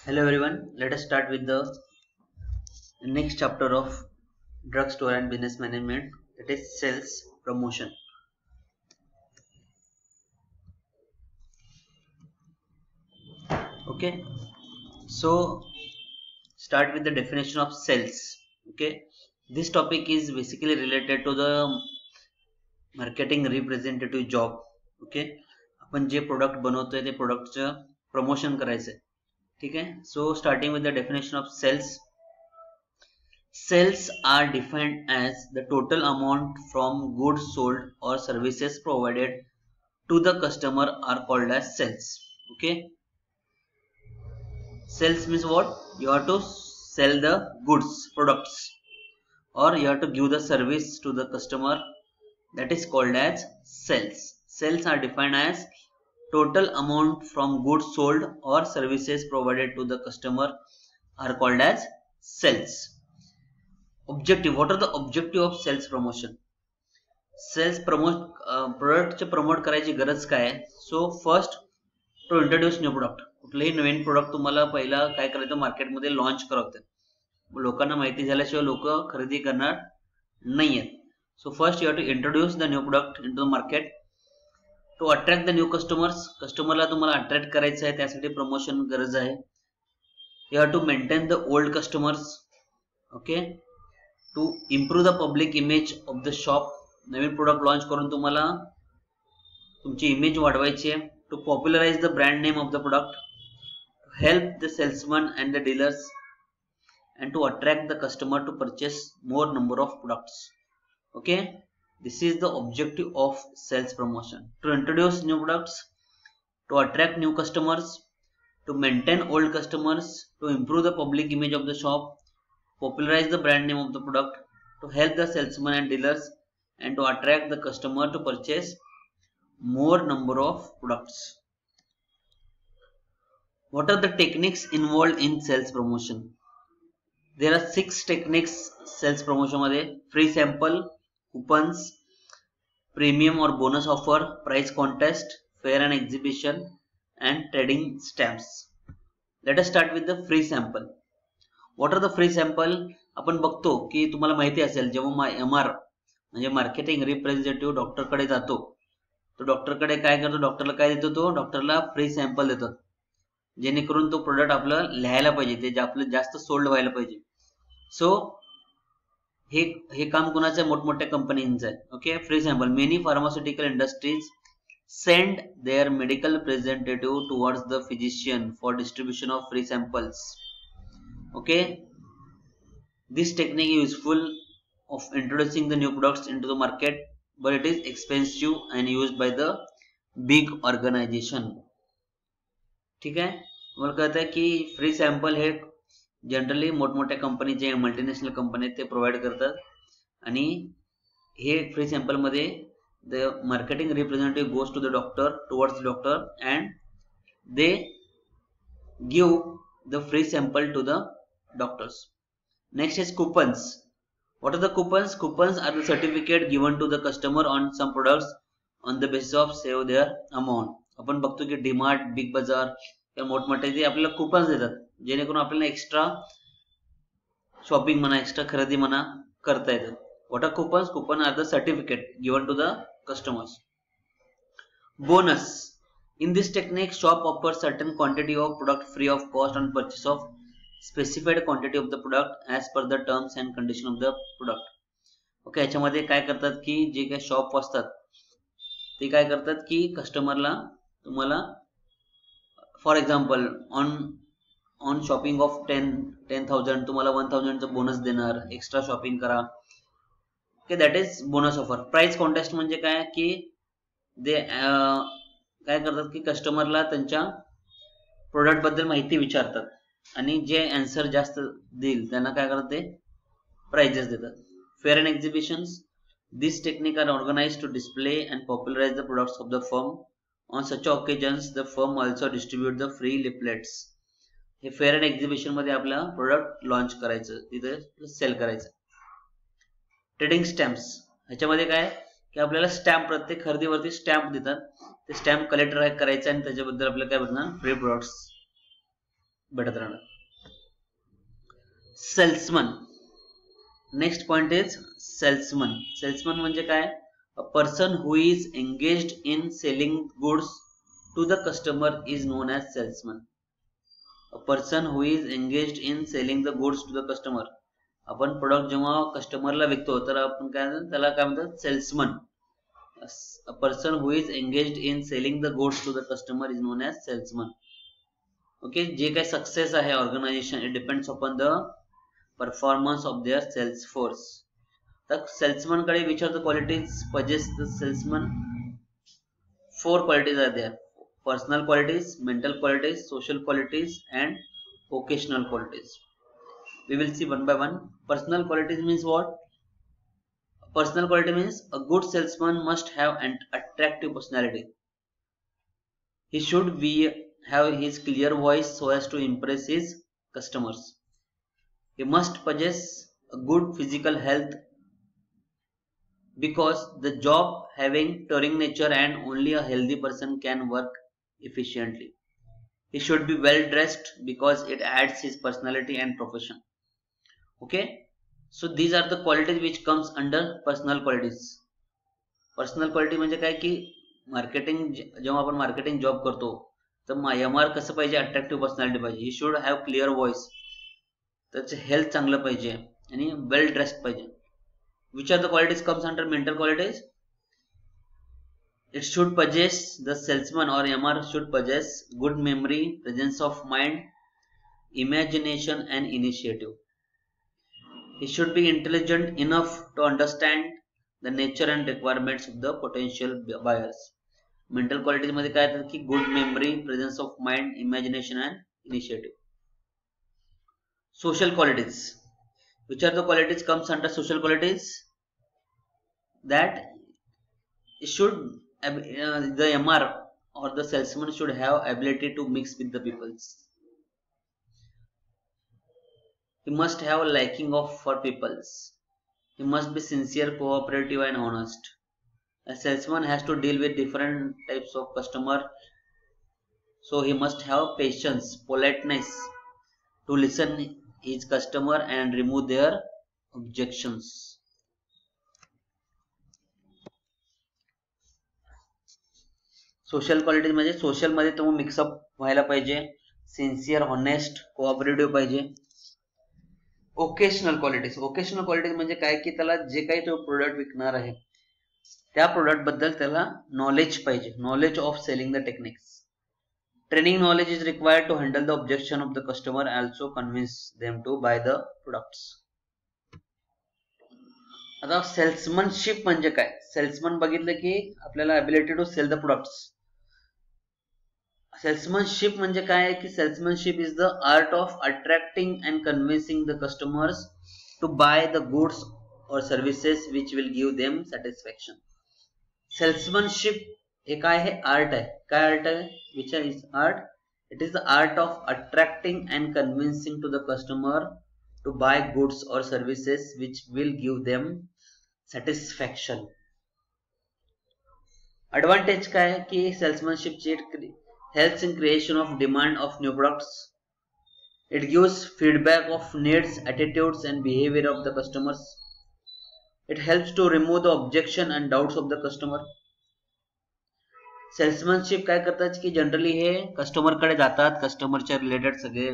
Hello everyone, let us start with the next chapter of drugstore and business management, that is sales promotion. Okay, so start with the definition of sales. Okay, this topic is basically related to the marketing representative job. Okay, आपण जे product बनवतोय ते प्रोडक्टचं promotion करायचंय. ठीक आहे, so starting with the definition of sales. Sales are defined as the total amount from goods sold or services provided to the customer are called as sales. Okay, sales means what? You have to sell the goods, products, or you have to give the service to the customer, that is called as sales. Sales are defined as total amount from goods sold or services provided to the customer are called as sales. Objective. What are the objective of sales promotion? Sales product promote करायची गरज काय? So first to introduce new product. कुठलेही नवीन product तुम्हाला पहिला काय करायचं, मार्केटमध्ये लॉन्च करावं. लोकांना माहिती झाल्याशिवाय लोक खरेदी करणार नाहीयेत. So first you have to introduce the new product into the market to attract the new customers. कस्टमरला तुम्हाला अट्रॅक्ट करायचं आहे, त्यासाठी प्रमोशन गरज आहे. You have to maintain the old customers. Okay, to improve the public image of the shop. नवीन product launch करून तुम्हाला तुमची इमेज वाढवायची आहे. To popularise the brand name of the product, to help the salesman and the dealers, and to attract the customer to purchase more number of products. Okay, this is the objective of sales promotion: to introduce new products, to attract new customers, to maintain old customers, to improve the public image of the shop, popularize the brand name of the product, to help the salesman and dealers, and to attract the customer to purchase more number of products. What are the techniques involved in sales promotion? There are 6 techniques sales promotion मध्ये: free sample, coupons, premium or bonus offer, price contest, fair and exhibition, and trading stamps. Let us start with the free sample. What are the free sample? आपण बघतो की तुम्हाला माहिती असेल, जेव्हा MR म्हणजे marketing representative डॉक्टरकडे जातो, तो डॉक्टरकडे काय करतो, डॉक्टरला काय देतो, तो डॉक्टरला फ्री सॅम्पल देतो, जेणेकरून तो प्रोडक्ट आपलं लिहायला पाहिजे, ते आपलं जास्त सोल्ड व्हायला पाहिजे. सो हे काम कुणाचं आहे? मोठमोठ्या कंपनींचं आहे. Okay, free sample. Many pharmaceutical industries send their medical representative towards the physician for distribution of free samples. Okay, this technique is useful of introducing the new products into the market, but it is expensive and used by the big organization. ठीक आहे, मला कळतं की free sample हे generally मोठमोठ्या कंपनीचे, multinational company ते provide करतात. आणि हे फ्री सॅम्पल मध्ये the marketing representative goes to the doctor, towards doctor, and they give the free sample to the doctors. Next is coupons. What are the coupons? Coupons are the certificate given to the customer on some products on the basis of save their amount. आपण बघतो की DMart, big बाजार किंवा मोठमोठे ते आपल्याला coupons देतात, जेणेकरून आपल्याला एक्स्ट्रा शॉपिंग म्हणा, एक्स्ट्रा खरेदी म्हणा करता येतं. What are coupons? Coupon are the certificate given to the customers. Bonus. In this technique, shop offers certain quantity of product free of cost on purchase of specified quantity of the product as per the terms and condition of the product. Okay, याच्यामध्ये काय करतात की जे काही shop असतात ते काय करतात की कस्टमरला, तुम्हाला for example on shopping of 10,000 तुम्हाला 1,000 बोनस देणार, एक्स्ट्रा शॉपिंग करा. Okay, that is bonus offer. Price contest म्हणजे काय की ते काय करतात की कस्टमरला त्यांच्या प्रोडक्ट बद्दल माहिती विचारतात, आणि जे आन्सर जास्त देईल त्यांना काय करतात, ते प्राइजेस देतात. Fair and exhibitions. This technique are organised to display and popularise the products of the firm. On such occasions, the firm also distribute the free leaflets. हे फेअर अँड एक्झिबिशन मध्ये आपला प्रोडक्ट लॉन्च करायचं, तिथे sale करायचं. Trading stamps. ह्याच्यामध्ये काय की आपल्याला स्टॅम्प, प्रत्येक खरेदीवरती स्टॅम्प देतात, ते स्टॅम्प कलेक्ट करायचं आणि त्याच्याबद्दल आपल्याला काय भेटणार, फ्री प्रोडक्ट्स. भेटत राहणार. Salesman. Next point is salesman. Salesman म्हणजे काय? A person who is engaged in selling goods to the customer is known as salesman. A person who is engaged in selling the goods to the customer. आपण product जेव्हा कस्टमरला विकतो तर आपण त्याला काय म्हणतात? Salesman. A person who is engaged in selling the goods to the customer is known as salesman. Okay, जे काही सक्सेस आहे organisation, it depends upon the performance of their sales force. तर सेल्समन कडे which are the qualities possess the salesman? 4 qualities are there. Personal qualities, mental qualities, social qualities and vocational qualities. We will see one by one. Personal qualities means what? Personal quality means a good salesman must have an attractive personality. He should have his clear voice so as to impress his customers. He must possess a good physical health because the job having tiring nature and only a healthy person can work efficiently. He should be well dressed because it adds his personality and profession. Okay. So these are the qualities which comes under personal qualities. Personal quality म्हणजे काय की marketing, जेव्हा आपण marketing job करतो तर MR कसं पाहिजे? Attractive personality पाहिजे. He should have clear voice. त्याचं हेल्थ चांगलं पाहिजे आणि वेल ड्रेस्ड पाहिजे. Which are the qualities comes under mental qualities? It should possess, the salesman or MR should possess good memory, presence of mind, imagination and initiative. He should be intelligent enough to understand the nature and requirements of the potential buyers. Mental qualities मध्ये काय येतात की good memory, presence of mind, imagination and initiative. Social qualities. Which are the qualities comes under social qualities? That should the MR or the salesman should have ability to mix with the peoples. He must have a liking for peoples. He must be sincere, cooperative and honest. A salesman has to deal with different types of customer, so he must have patience, politeness to listen his customer and remove their objections. Social qualities म्हणजे social मध्ये तो mix up व्हायला पाहिजे, sincere, honest, cooperative पाहिजे. Occasional qualities. Occasional qualities म्हणजे काय की त्याला जे काही तो प्रोडक्ट विकणार आहे त्या प्रोडक्ट बद्दल त्याला नॉलेज पाहिजे. Knowledge of selling the techniques. Training knowledge is required to handle the objection of the customer, also convince them to buy the products. आता सेल्समनशिप म्हणजे काय? सेल्समन बघितलं की आपल्याला ability to sell the products. Salesmanship म्हणजे काय की salesmanship is the art of attracting and convincing the customers to buy the goods or services which will give them satisfaction. Salesmanship हे काय आहे? आर्ट आहे. काय आर्ट आहे? Which is art? It is the art of attracting and convincing to the customer to buy goods or services which will give them satisfaction. Advantage काय की सेल्समनशिपची helps in creation of demand of new products. It gives feedback of needs, attitudes and behavior of the customers. It helps to remove the objection and doubts of the customer. Salesmanship काय करतात की generally हे customer कडे जातात, कस्टमरच्या related सगळे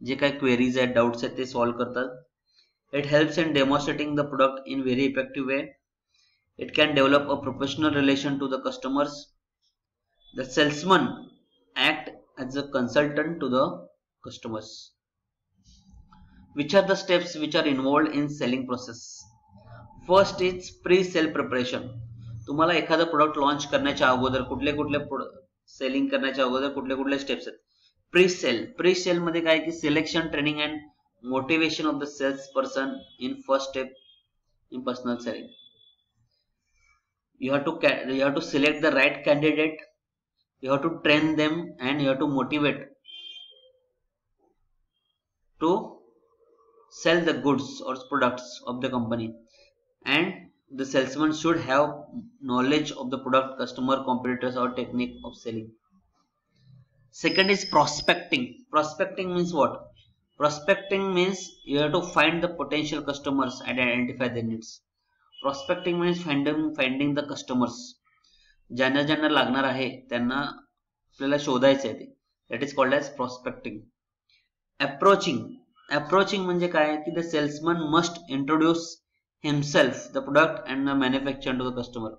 जे काही queries आहेत, doubts आहेत ते सॉल्व करतात. It helps in demonstrating the product in very effective way. It can develop a professional relation to the customers. The salesman act as a consultant to the customers. Which are the steps which are involved in selling process? First is pre-sale preparation. तुम्हाला एखादा product launch करण्याच्या अगोदर कुठले selling करण्याच्या अगोदर कुठले steps आहेत? Pre sale मध्ये काय की selection, training and motivation of the sales person in first step in personal selling. You have to select the right candidate. You have to train them and you have to motivate to sell the goods or products of the company. And the salesman should have knowledge of the product, customer, competitors or technique of selling. Second is prospecting. Prospecting means what? Prospecting means you have to find the potential customers and identify their needs. Prospecting means finding the customers. ज्यांना ज्यांना लागणार आहे त्यांना आपल्याला शोधायचं आहे ते. That is called as prospecting. Approaching म्हणजे काय की the salesman must introduce himself, the product and the manufacturer to the customer.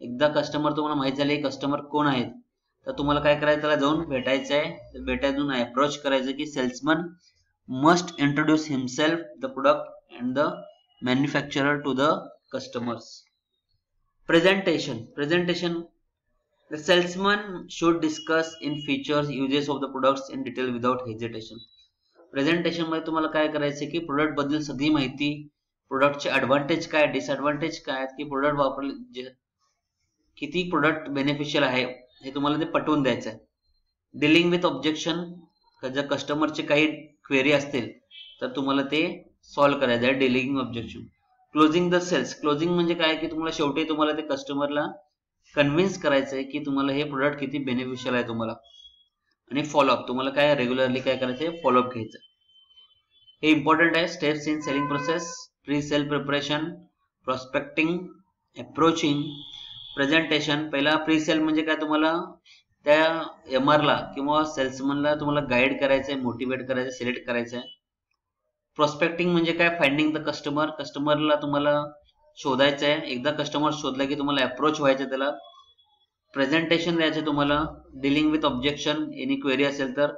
एकदा कस्टमर तुम्हाला माहित झाले कस्टमर कोण आहेत तर तुम्हाला काय करायचं त्याला जाऊन भेटायचं आहे. भेटायचं अप्रोच करायचं की salesman must introduce himself, the product and the manufacturer to the customers. Presentation. The salesman should discuss in features, uses of the products in detail without hesitation. Presentation मध्ये तुम्हाला काय करायचं की प्रोडक्ट बद्दल सगळी माहिती, प्रोडक्टचे ॲडव्हान्टेज काय, डिसएडव्हान्टेज काय, की प्रोडक्ट वापरले किती प्रोडक्ट बेनिफिशियल आहे हे तुम्हाला ते पटवून द्यायचं आहे. डीलिंग विथ ऑब्जेक्शन, जर कस्टमरचे काही क्वेरी असतील तर तुम्हाला ते सॉल्व्ह करायचं आहे. Dealing objection. Closing the sales. Closing म्हणजे काय की तुम्हाला शेवटी तुम्हाला ते कस्टमरला कन्व्हिन्स करायचं आहे की तुम्हाला हे प्रोडक्ट किती बेनिफिशियल आहे तुम्हाला. आणि फॉलोअप, तुम्हाला काय रेग्युलरली काय करायचं आहे, फॉलोअप घ्यायचं. हे इम्पॉर्टंट आहे. Steps in selling process: pre sale preparation, prospecting, approaching, presentation. पहिला प्री सेल म्हणजे काय, तुम्हाला त्या एमआरला किंवा सेल्समनला तुम्हाला गाईड करायचंय, मोटिवेट करायचं, सिलेक्ट करायचंय. प्रॉस्पेक्टिंग म्हणजे काय, फाइंडिंग द कस्टमर. कस्टमरला तुम्हाला शोधायचं आहे. एकदा कस्टमर शोधला की तुम्हाला अप्रोच व्हायचं त्याला. प्रेझेंटेशन द्यायचं तुम्हाला. Dealing with objection, any query असेल तर.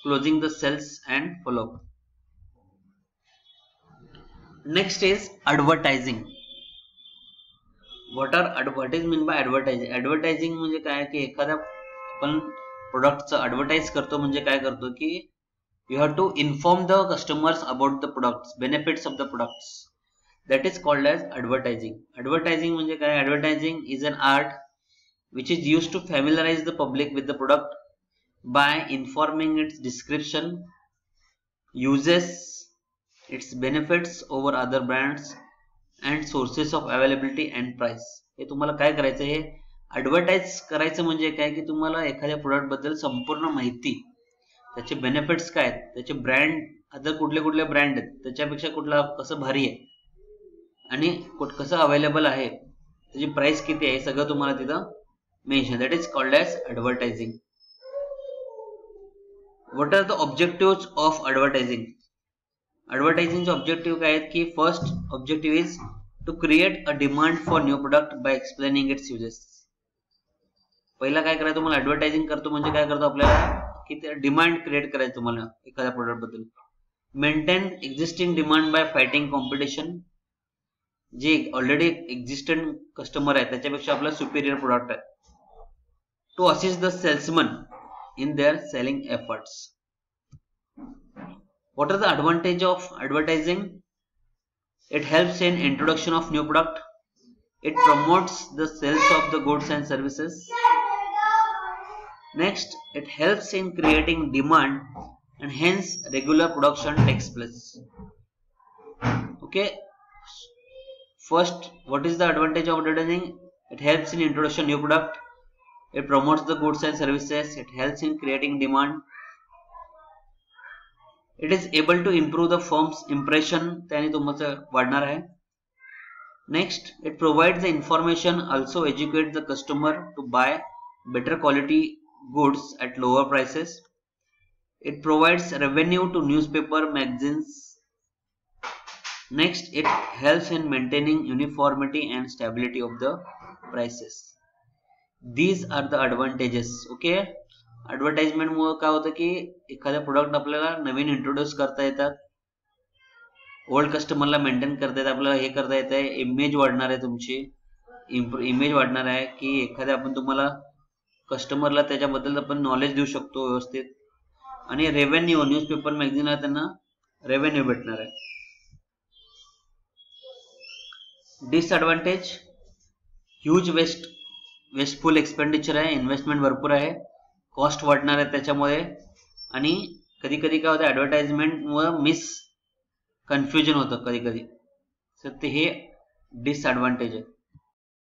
Closing the sales and follow up. Next is advertising. What is mean by advertising. Advertising म्हणजे काय की एखाद्या आपण प्रोडक्टचं ॲडव्हर्टाइज करतो म्हणजे काय करतो की you have to inform the customers about the products, benefits of the products. That is called as advertising. Advertising म्हणजे काय, advertising is an art which is used to familiarize the public with the product by informing its description, uses, its benefits over other brands and sources of availability and price. हे तुम्हाला काय करायचं, हे advertise करायचं म्हणजे काय की तुम्हाला एखाद्या product बद्दल संपूर्ण माहिती, त्याचे बेनिफिट्स काय आहेत, त्याचे ब्रँड, अदर कुठले कुठले ब्रँड आहेत, त्याच्यापेक्षा कुठला कसं भारी आहे आणि कसं अवेलेबल आहे, त्याची प्राइस किती आहे, हे सगळं तुम्हाला तिथं mention. That is called as advertising. What are the objectives of advertising? Advertising चे objective काय आहेत की first objective is to create a demand for new product by explaining its uses. पहिला काय करायचं, तुम्हाला advertising करतो म्हणजे काय करतो, आपल्याला की ते डिमांड क्रिएट करायचं तुम्हाला एखाद्या प्रोडक्ट बद्दल. Maintain existing demand by fighting competition. J already existent customer आहे त्याच्यापेक्षा आपला सुपिरियर प्रोडक्ट आहे. To assist the salesman in their selling efforts. What are the advantage of advertising? It helps in introduction of new product. It promotes the sales of the goods and services. Next, it helps in creating demand and hence regular production takes place. Okay. First, what is the advantage of advertising? It helps in introduction new product. It promotes the goods and services. It helps in creating demand. It is able to improve the firm's impression. त्याने तुमचं वाढणार आहे. Next, it provides the information, also educate the customer to buy better quality goods at lower prices. It provides revenue to newspaper, magazines. Next, it helps in maintaining uniformity and stability of the prices. These are the advantages. Okay. Advertisement मुळे काय होतं की एखाद्या product आपल्याला नवीन introduce करता येतात, old कस्टमरला maintain करता येतात, आपल्याला हे करता येत आहे, इमेज वाढणार आहे, तुमची इमेज वाढणार आहे की एखाद्या आपण तुम्हाला कस्टमरला त्याच्याबद्दल आपण नॉलेज देऊ शकतो व्यवस्थित. आणि रेव्हेन्यू, न्यूजपेपर मॅगझिनला त्यांना रेव्हेन्यू भेटणार आहे. डिसएडव्हान्टेज, ह्यूज वेस्टफुल एक्सपेंडिचर आहे, इन्व्हेस्टमेंट भरपूर आहे, कॉस्ट वाढणार आहे त्याच्यामुळे. आणि कधी कधी काय होतं, ऍडव्हर्टाइजमेंट मुळे कन्फ्युजन होतं कधी कधी. तर ते हे डिसएडव्हान्टेज आहे.